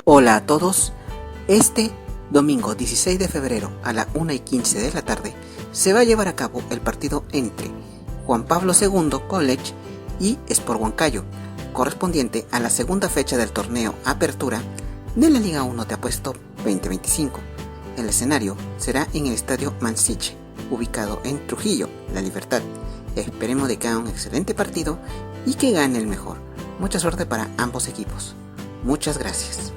Hola a todos. Este domingo 16 de febrero a la 1:15 de la tarde se va a llevar a cabo el partido entre Juan Pablo II College y Sport Huancayo, correspondiente a la segunda fecha del torneo Apertura de la Liga 1 de Apuesto 2025. El escenario será en el Estadio Mansiche, ubicado en Trujillo, La Libertad. Esperemos de que haga un excelente partido y que gane el mejor. Mucha suerte para ambos equipos. Muchas gracias.